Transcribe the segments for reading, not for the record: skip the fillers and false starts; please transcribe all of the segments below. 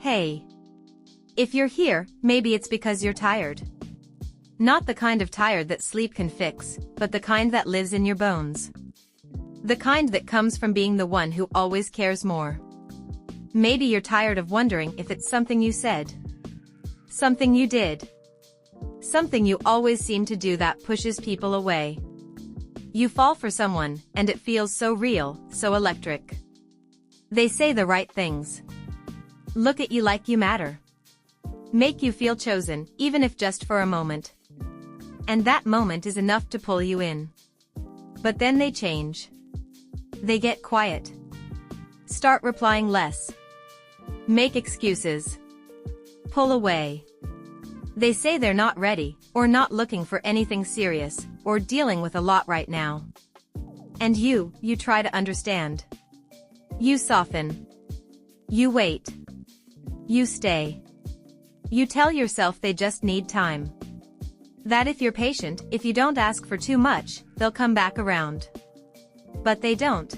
Hey. If you're here, maybe it's because you're tired. Not the kind of tired that sleep can fix, but the kind that lives in your bones. The kind that comes from being the one who always cares more. Maybe you're tired of wondering if it's something you said. Something you did. Something you always seem to do that pushes people away. You fall for someone, and it feels so real, so electric. They say the right things. Look at you like you matter. Make you feel chosen, even if just for a moment. And that moment is enough to pull you in. But then they change. They get quiet. Start replying less. Make excuses. Pull away. They say they're not ready, or not looking for anything serious, or dealing with a lot right now. And you try to understand. You soften. You wait. You stay. You tell yourself they just need time. That if you're patient, if you don't ask for too much, they'll come back around. But they don't.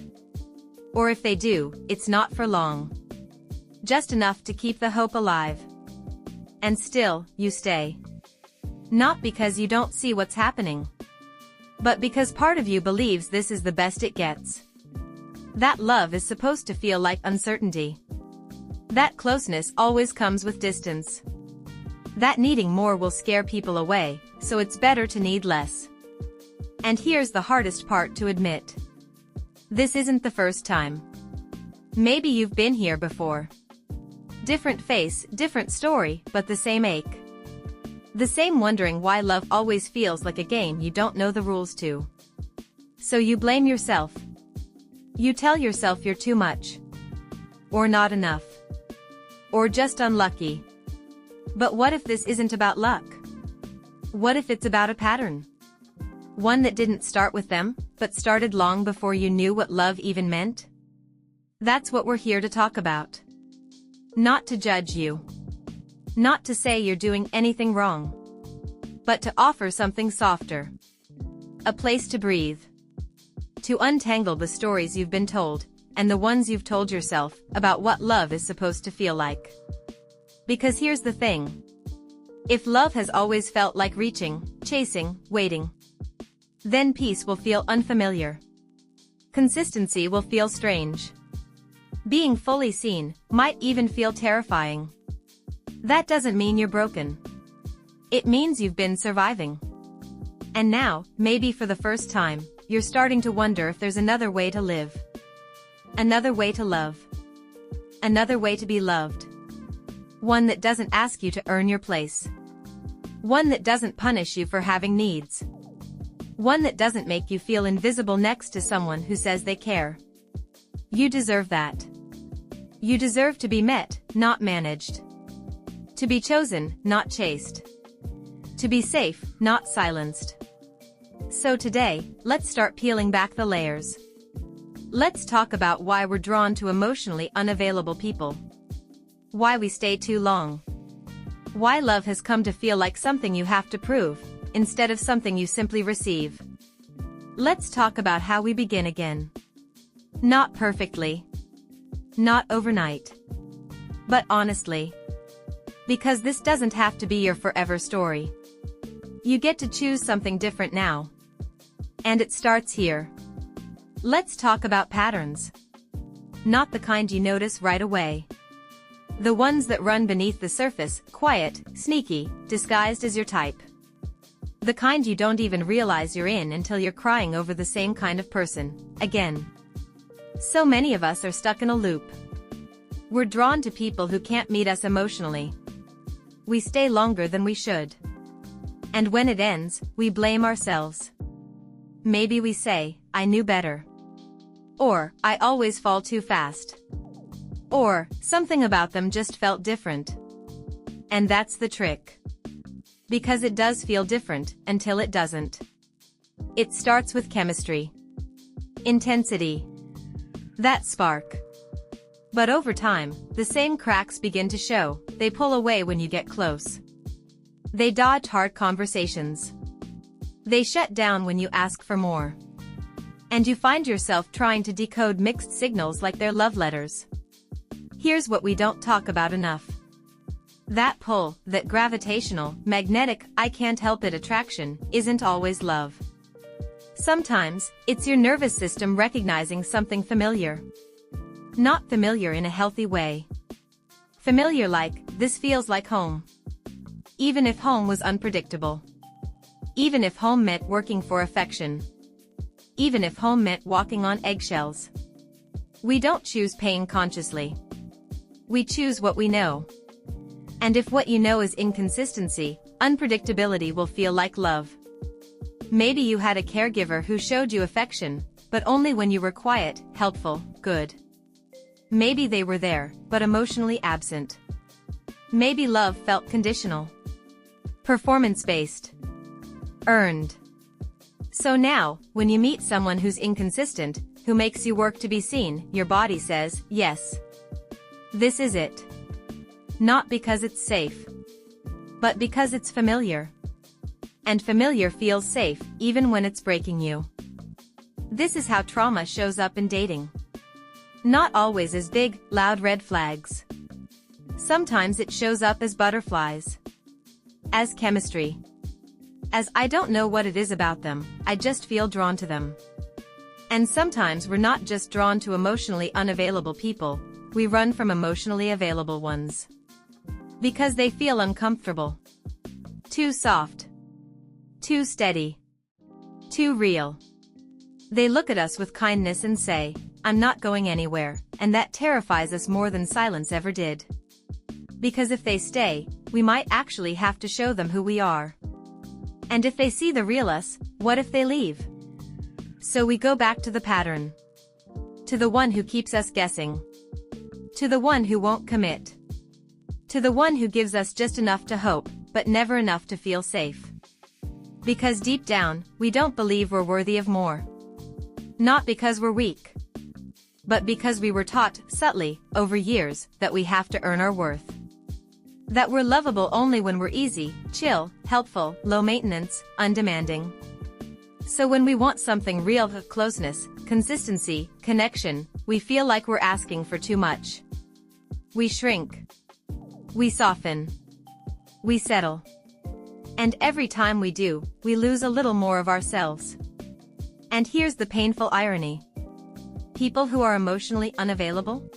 Or if they do, it's not for long. Just enough to keep the hope alive. And still, you stay. Not because you don't see what's happening. But because part of you believes this is the best it gets. That love is supposed to feel like uncertainty. That closeness always comes with distance. That needing more will scare people away, so it's better to need less. And here's the hardest part to admit. This isn't the first time. Maybe you've been here before. Different face, different story, but the same ache. The same wondering why love always feels like a game you don't know the rules to. So you blame yourself. You tell yourself you're too much. Or not enough. Or just unlucky. But what if this isn't about luck? What if it's about a pattern? One that didn't start with them, but started long before you knew what love even meant? That's what we're here to talk about. Not to judge you. Not to say you're doing anything wrong. But to offer something softer. A place to breathe. To untangle the stories you've been told, and the ones you've told yourself, about what love is supposed to feel like. Because here's the thing. If love has always felt like reaching, chasing, waiting, then peace will feel unfamiliar. Consistency will feel strange. Being fully seen might even feel terrifying. That doesn't mean you're broken. It means you've been surviving. And now, maybe for the first time, you're starting to wonder if there's another way to live. Another way to love. Another way to be loved. One that doesn't ask you to earn your place. One that doesn't punish you for having needs. One that doesn't make you feel invisible next to someone who says they care. You deserve that. You deserve to be met, not managed. To be chosen, not chased. To be safe, not silenced. So today, let's start peeling back the layers. Let's talk about why we're drawn to emotionally unavailable people. Why we stay too long. Why love has come to feel like something you have to prove, instead of something you simply receive. Let's talk about how we begin again. Not perfectly. Not overnight. But honestly. Because this doesn't have to be your forever story. You get to choose something different now. And it starts here. Let's talk about patterns. Not the kind you notice right away. The ones that run beneath the surface, quiet, sneaky, disguised as your type. The kind you don't even realize you're in until you're crying over the same kind of person, again. So many of us are stuck in a loop. We're drawn to people who can't meet us emotionally. We stay longer than we should. And when it ends, we blame ourselves. Maybe we say, I knew better. Or, I always fall too fast. Or, something about them just felt different. And that's the trick. Because it does feel different, until it doesn't. It starts with chemistry. Intensity. That spark. But over time, the same cracks begin to show. They pull away when you get close. They dodge hard conversations. They shut down when you ask for more. And you find yourself trying to decode mixed signals like they're love letters. Here's what we don't talk about enough. That pull, that gravitational, magnetic, I can't help it attraction, isn't always love. Sometimes, it's your nervous system recognizing something familiar. Not familiar in a healthy way. Familiar like, this feels like home. Even if home was unpredictable. Even if home meant working for affection. Even if home meant walking on eggshells. We don't choose pain consciously. We choose what we know. And if what you know is inconsistency, unpredictability will feel like love. Maybe you had a caregiver who showed you affection, but only when you were quiet, helpful, good. Maybe they were there, but emotionally absent. Maybe love felt conditional. Performance-based. Earned. So now, when you meet someone who's inconsistent, who makes you work to be seen, your body says, yes. This is it. Not because it's safe. But because it's familiar. And familiar feels safe, even when it's breaking you. This is how trauma shows up in dating. Not always as big, loud red flags. Sometimes it shows up as butterflies. As chemistry. As I don't know what it is about them, I just feel drawn to them. And sometimes we're not just drawn to emotionally unavailable people, we run from emotionally available ones. Because they feel uncomfortable. Too soft. Too steady. Too real. They look at us with kindness and say, I'm not going anywhere, and that terrifies us more than silence ever did. Because if they stay, we might actually have to show them who we are. And if they see the real us, what if they leave? So we go back to the pattern. To the one who keeps us guessing. To the one who won't commit. To the one who gives us just enough to hope, but never enough to feel safe. Because deep down, we don't believe we're worthy of more. Not because we're weak. But because we were taught, subtly, over years, that we have to earn our worth. That we're lovable only when we're easy, chill, helpful, low maintenance, undemanding. So when we want something real, closeness, consistency, connection, we feel like we're asking for too much. We shrink. We soften. We settle. And every time we do, we lose a little more of ourselves. And here's the painful irony. People who are emotionally unavailable?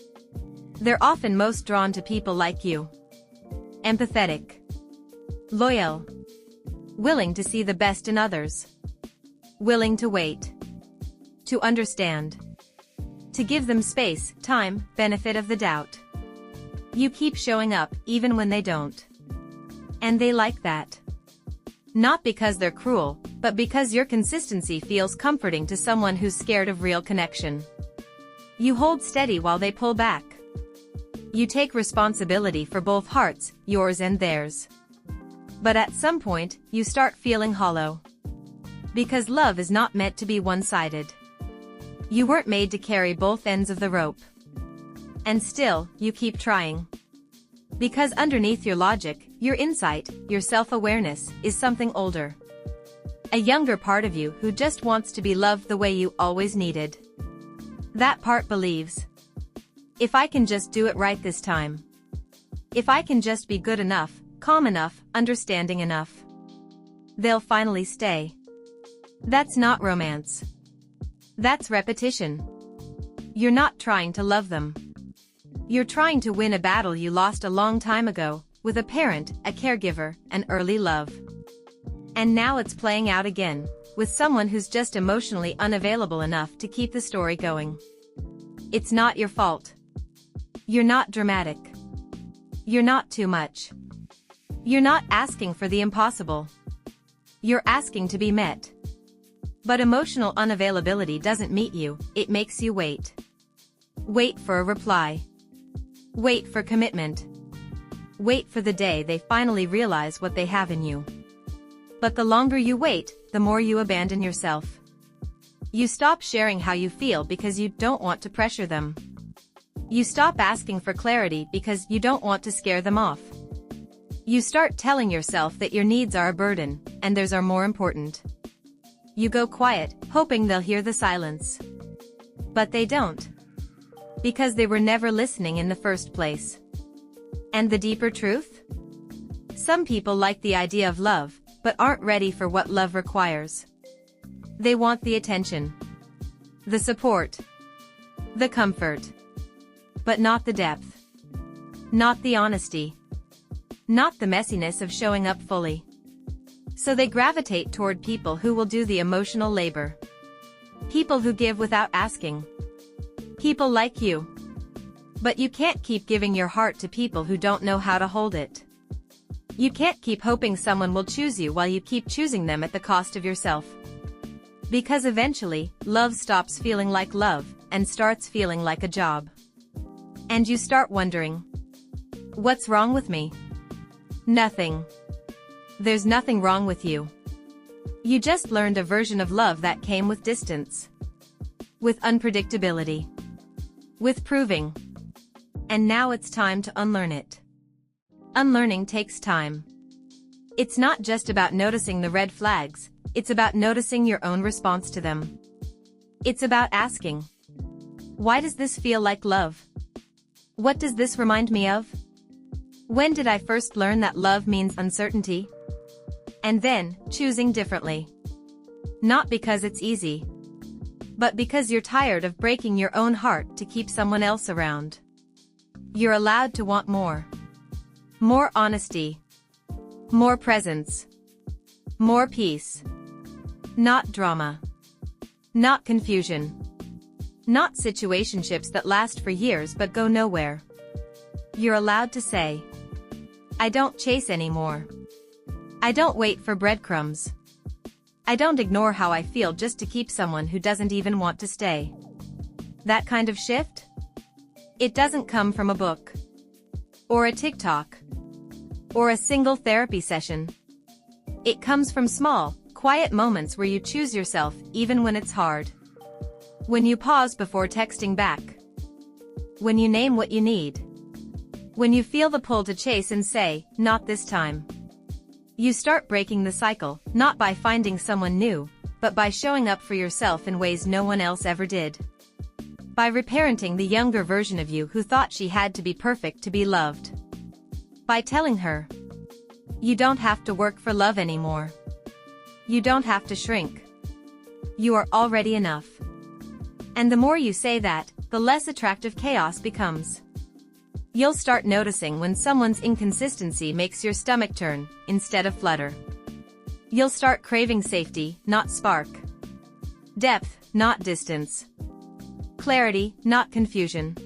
They're often most drawn to people like you. Empathetic. Loyal. Willing to see the best in others. Willing to wait. To understand. To give them space, time, benefit of the doubt. You keep showing up, even when they don't. And they like that. Not because they're cruel, but because your consistency feels comforting to someone who's scared of real connection. You hold steady while they pull back. You take responsibility for both hearts, yours and theirs. But at some point, you start feeling hollow. Because love is not meant to be one-sided. You weren't made to carry both ends of the rope. And still, you keep trying. Because underneath your logic, your insight, your self-awareness, is something older. A younger part of you who just wants to be loved the way you always needed. That part believes. If I can just do it right this time. If I can just be good enough, calm enough, understanding enough. They'll finally stay. That's not romance. That's repetition. You're not trying to love them. You're trying to win a battle you lost a long time ago, with a parent, a caregiver, an early love. And now it's playing out again, with someone who's just emotionally unavailable enough to keep the story going. It's not your fault. You're not dramatic. You're not too much. You're not asking for the impossible. You're asking to be met. But emotional unavailability doesn't meet you, it makes you wait. Wait for a reply. Wait for commitment. Wait for the day they finally realize what they have in you. But the longer you wait, the more you abandon yourself. You stop sharing how you feel because you don't want to pressure them. You stop asking for clarity because you don't want to scare them off. You start telling yourself that your needs are a burden, and theirs are more important. You go quiet, hoping they'll hear the silence. But they don't. Because they were never listening in the first place. And the deeper truth? Some people like the idea of love, but aren't ready for what love requires. They want the attention, the support, the comfort, but not the depth, not the honesty, not the messiness of showing up fully. So they gravitate toward people who will do the emotional labor. People who give without asking. People like you. But you can't keep giving your heart to people who don't know how to hold it. You can't keep hoping someone will choose you while you keep choosing them at the cost of yourself. Because eventually, love stops feeling like love and starts feeling like a job. And you start wondering, what's wrong with me? Nothing. There's nothing wrong with you. You just learned a version of love that came with distance, with unpredictability, with proving. And now it's time to unlearn it. Unlearning takes time. It's not just about noticing the red flags, it's about noticing your own response to them. It's about asking, why does this feel like love? What does this remind me of? When did I first learn that love means uncertainty? And then, choosing differently. Not because it's easy, but because you're tired of breaking your own heart to keep someone else around. You're allowed to want more. More honesty. More presence. More peace. Not drama. Not confusion. Not situationships that last for years but go nowhere. You're allowed to say, I don't chase anymore. I don't wait for breadcrumbs. I don't ignore how I feel just to keep someone who doesn't even want to stay. That kind of shift? It doesn't come from a book. Or a TikTok. Or a single therapy session. It comes from small, quiet moments where you choose yourself even when it's hard. When you pause before texting back. When you name what you need. When you feel the pull to chase and say, not this time. You start breaking the cycle, not by finding someone new, but by showing up for yourself in ways no one else ever did. By reparenting the younger version of you who thought she had to be perfect to be loved. By telling her, you don't have to work for love anymore. You don't have to shrink. You are already enough. And the more you say that, the less attractive chaos becomes. You'll start noticing when someone's inconsistency makes your stomach turn, instead of flutter. You'll start craving safety, not spark. Depth, not distance. Clarity, not confusion.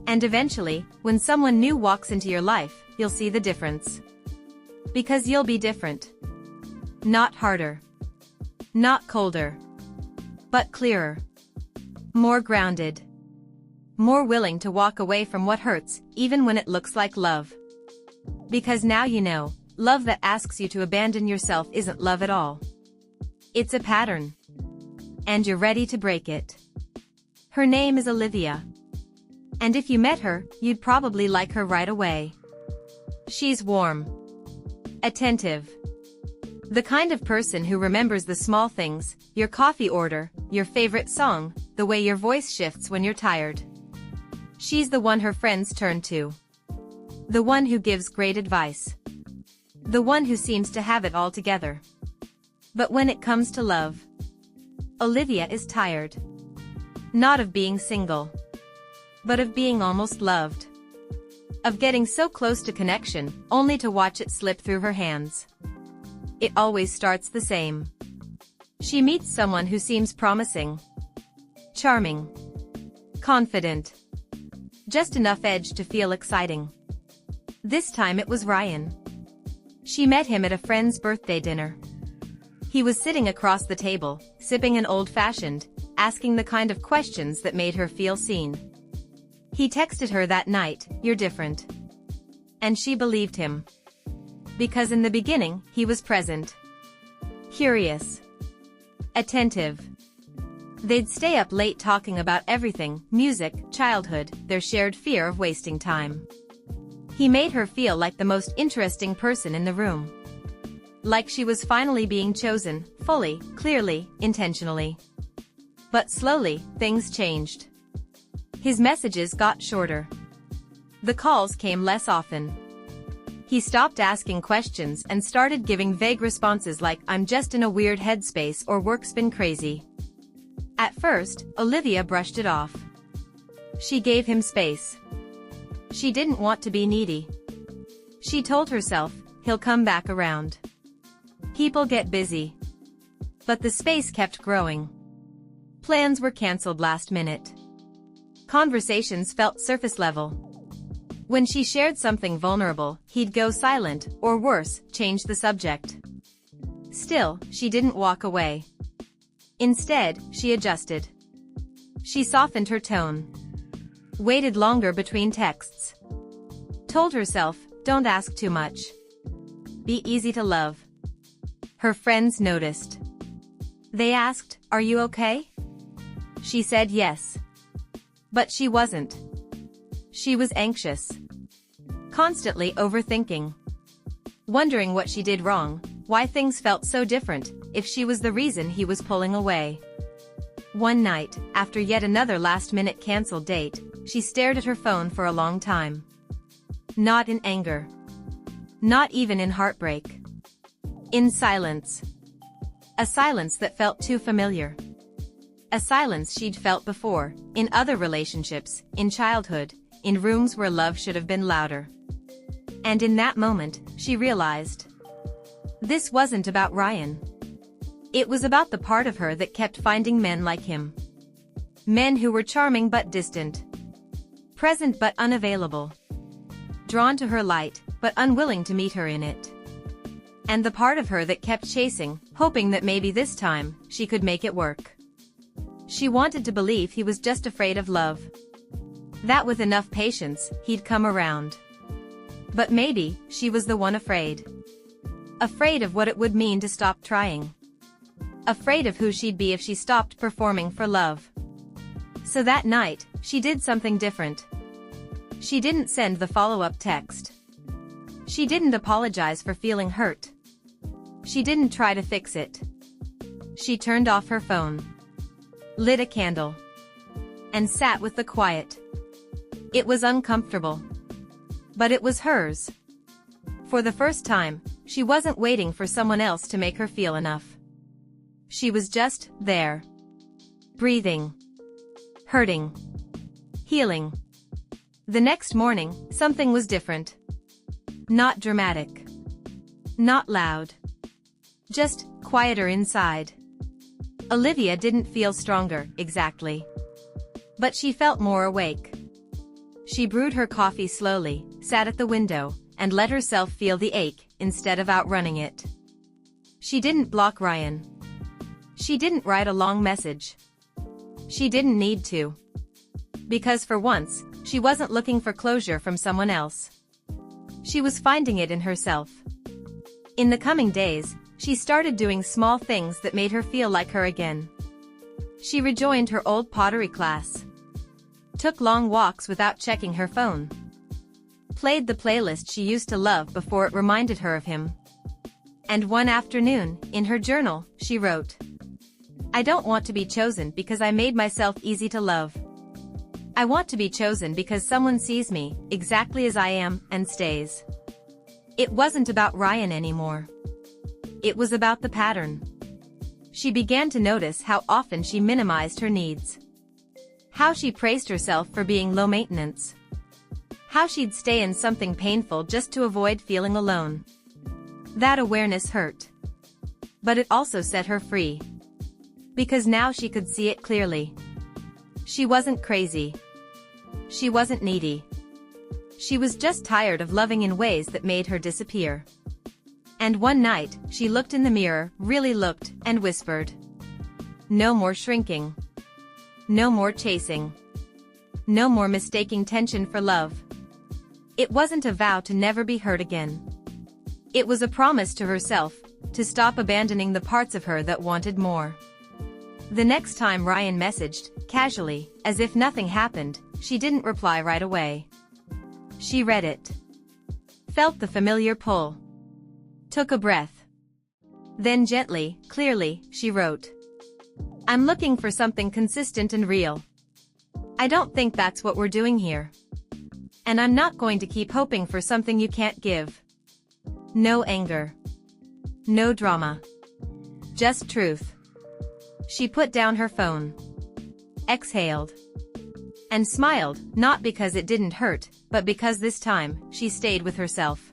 And eventually, when someone new walks into your life, you'll see the difference. Because you'll be different. Not harder. Not colder. But clearer. More grounded. More willing to walk away from what hurts, even when it looks like love. Because now you know, love that asks you to abandon yourself isn't love at all. It's a pattern. And you're ready to break it. Her name is Olivia. And if you met her, you'd probably like her right away. She's warm. Attentive. The kind of person who remembers the small things, your coffee order, your favorite song, the way your voice shifts when you're tired. She's the one her friends turn to. The one who gives great advice. The one who seems to have it all together. But when it comes to love, Olivia is tired. Not of being single, but of being almost loved. Of getting so close to connection, only to watch it slip through her hands. It always starts the same. She meets someone who seems promising. Charming. Confident. Just enough edge to feel exciting. This time it was Ryan. She met him at a friend's birthday dinner. He was sitting across the table, sipping an old-fashioned, asking the kind of questions that made her feel seen. He texted her that night, "You're different." And she believed him. Because in the beginning, he was present. Curious. Attentive. They'd stay up late talking about everything, music, childhood, their shared fear of wasting time. He made her feel like the most interesting person in the room. Like she was finally being chosen, fully, clearly, intentionally. But slowly, things changed. His messages got shorter. The calls came less often. He stopped asking questions and started giving vague responses like, "I'm just in a weird headspace" or "work's been crazy." At first, Olivia brushed it off. She gave him space. She didn't want to be needy. She told herself, he'll come back around. People get busy. But the space kept growing. Plans were cancelled last minute. Conversations felt surface level. When she shared something vulnerable, he'd go silent, or worse, change the subject. Still, she didn't walk away. Instead, she adjusted. She softened her tone. Waited longer between texts. Told herself, don't ask too much. Be easy to love. Her friends noticed. They asked, "Are you okay?" She said yes. But she wasn't. She was anxious. Constantly overthinking. Wondering what she did wrong, why things felt so different, if she was the reason he was pulling away. One night, after yet another last-minute cancelled date, she stared at her phone for a long time. Not in anger. Not even in heartbreak. In silence. A silence that felt too familiar. A silence she'd felt before, in other relationships, in childhood, in rooms where love should have been louder. And in that moment, she realized. This wasn't about Ryan. It was about the part of her that kept finding men like him. Men who were charming but distant. Present but unavailable. Drawn to her light, but unwilling to meet her in it. And the part of her that kept chasing, hoping that maybe this time, she could make it work. She wanted to believe he was just afraid of love. That with enough patience, he'd come around. But maybe, she was the one afraid. Afraid of what it would mean to stop trying. Afraid of who she'd be if she stopped performing for love. So that night, she did something different. She didn't send the follow-up text. She didn't apologize for feeling hurt. She didn't try to fix it. She turned off her phone. Lit a candle. And sat with the quiet. It was uncomfortable. But it was hers. For the first time, she wasn't waiting for someone else to make her feel enough. She was just there. Breathing. Hurting. Healing. The next morning, something was different. Not dramatic. Not loud. Just quieter inside. Olivia didn't feel stronger, exactly. But she felt more awake. She brewed her coffee slowly, sat at the window, and let herself feel the ache, instead of outrunning it. She didn't block Ryan. She didn't write a long message. She didn't need to. Because for once, she wasn't looking for closure from someone else. She was finding it in herself. In the coming days, she started doing small things that made her feel like her again. She rejoined her old pottery class. Took long walks without checking her phone. Played the playlist she used to love before it reminded her of him. And one afternoon, in her journal, she wrote, "I don't want to be chosen because I made myself easy to love. I want to be chosen because someone sees me, exactly as I am, and stays." It wasn't about Ryan anymore. It was about the pattern. She began to notice how often she minimized her needs. How she praised herself for being low maintenance. How she'd stay in something painful just to avoid feeling alone. That awareness hurt. But it also set her free. Because now she could see it clearly. She wasn't crazy. She wasn't needy. She was just tired of loving in ways that made her disappear. And one night, she looked in the mirror, really looked, and whispered. No more shrinking. No more chasing. No more mistaking tension for love. It wasn't a vow to never be hurt again. It was a promise to herself, to stop abandoning the parts of her that wanted more. The next time Ryan messaged, casually, as if nothing happened, she didn't reply right away. She read it. Felt the familiar pull. Took a breath. Then gently, clearly, she wrote. I'm looking for something consistent and real. I don't think that's what we're doing here. And I'm not going to keep hoping for something you can't give. No anger. No drama. Just truth. She put down her phone. Exhaled. And smiled, not because it didn't hurt, but because this time, she stayed with herself.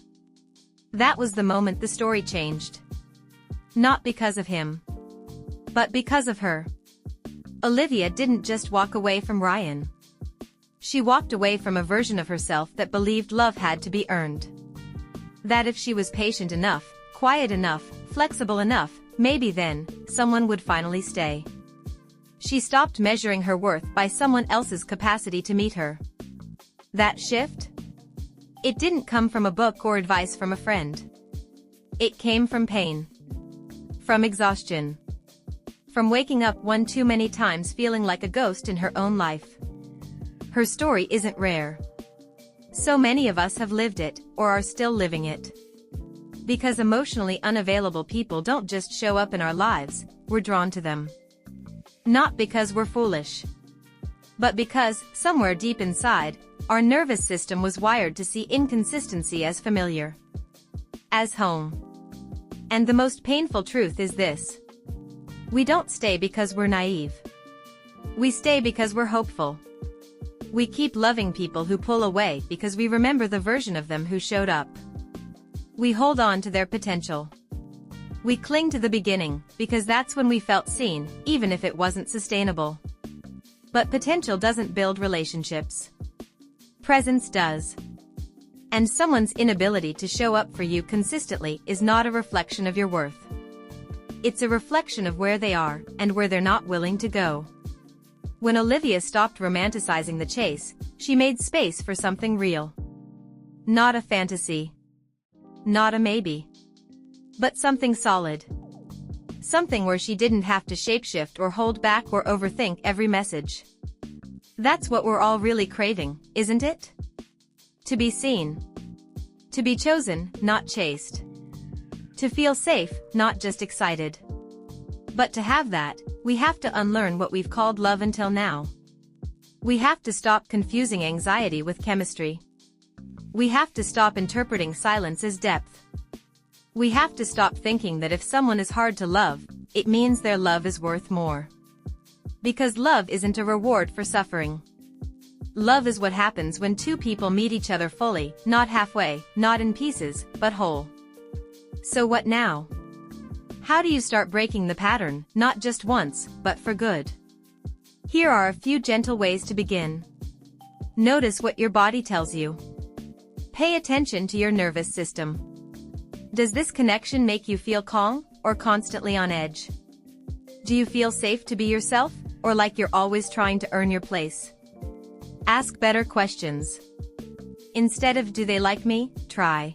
That was the moment the story changed. Not because of him. But because of her. Olivia didn't just walk away from Ryan. She walked away from a version of herself that believed love had to be earned. That if she was patient enough, quiet enough, flexible enough, maybe then, someone would finally stay. She stopped measuring her worth by someone else's capacity to meet her. That shift? It didn't come from a book or advice from a friend. It came from pain. From exhaustion. From waking up one too many times feeling like a ghost in her own life. Her story isn't rare. So many of us have lived it, or are still living it. Because emotionally unavailable people don't just show up in our lives, we're drawn to them. Not because we're foolish. But because, somewhere deep inside, our nervous system was wired to see inconsistency as familiar. As home. And the most painful truth is this. We don't stay because we're naive. We stay because we're hopeful. We keep loving people who pull away because we remember the version of them who showed up. We hold on to their potential. We cling to the beginning, because that's when we felt seen, even if it wasn't sustainable. But potential doesn't build relationships. Presence does. And someone's inability to show up for you consistently is not a reflection of your worth. It's a reflection of where they are, and where they're not willing to go. When Olivia stopped romanticizing the chase, she made space for something real. Not a fantasy. Not a maybe. But something solid. Something where she didn't have to shapeshift or hold back or overthink every message. That's what we're all really craving, isn't it? To be seen. To be chosen, not chased. To feel safe, not just excited. But to have that, we have to unlearn what we've called love until now. We have to stop confusing anxiety with chemistry. We have to stop interpreting silence as depth. We have to stop thinking that if someone is hard to love, it means their love is worth more. Because love isn't a reward for suffering. Love is what happens when two people meet each other fully, not halfway, not in pieces, but whole. So what now? How do you start breaking the pattern, not just once, but for good? Here are a few gentle ways to begin. Notice what your body tells you. Pay attention to your nervous system. Does this connection make you feel calm, or constantly on edge? Do you feel safe to be yourself, or like you're always trying to earn your place? Ask better questions. Instead of "do they like me?" try,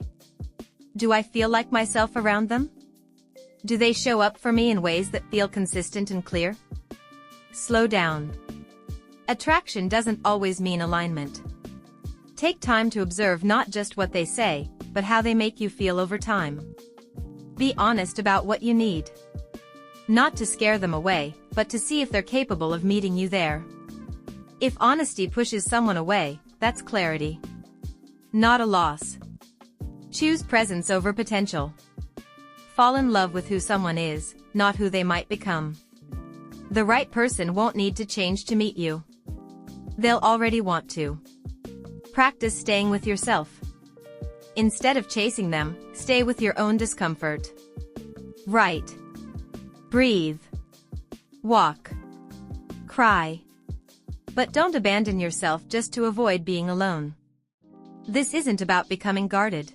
"do I feel like myself around them? Do they show up for me in ways that feel consistent and clear?" Slow down. Attraction doesn't always mean alignment. Take time to observe not just what they say, but how they make you feel over time. Be honest about what you need. Not to scare them away, but to see if they're capable of meeting you there. If honesty pushes someone away, that's clarity. Not a loss. Choose presence over potential. Fall in love with who someone is, not who they might become. The right person won't need to change to meet you. They'll already want to. Practice staying with yourself. Instead of chasing them, stay with your own discomfort. Write. Breathe. Walk. Cry. But don't abandon yourself just to avoid being alone. This isn't about becoming guarded.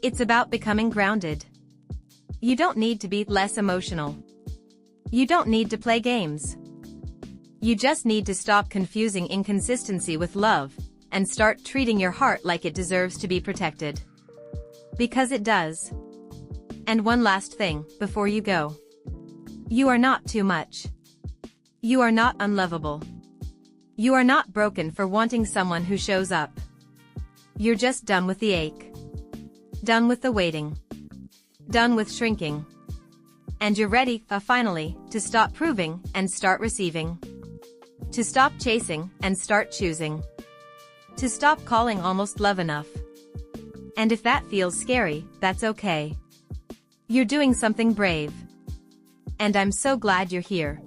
It's about becoming grounded. You don't need to be less emotional. You don't need to play games. You just need to stop confusing inconsistency with love, and start treating your heart like it deserves to be protected. Because it does. And one last thing, before you go. You are not too much. You are not unlovable. You are not broken for wanting someone who shows up. You're just done with the ache. Done with the waiting. Done with shrinking. And you're ready, finally, to stop proving and start receiving. To stop chasing and start choosing. To stop calling almost love enough. And if that feels scary, that's okay. You're doing something brave. And I'm so glad you're here.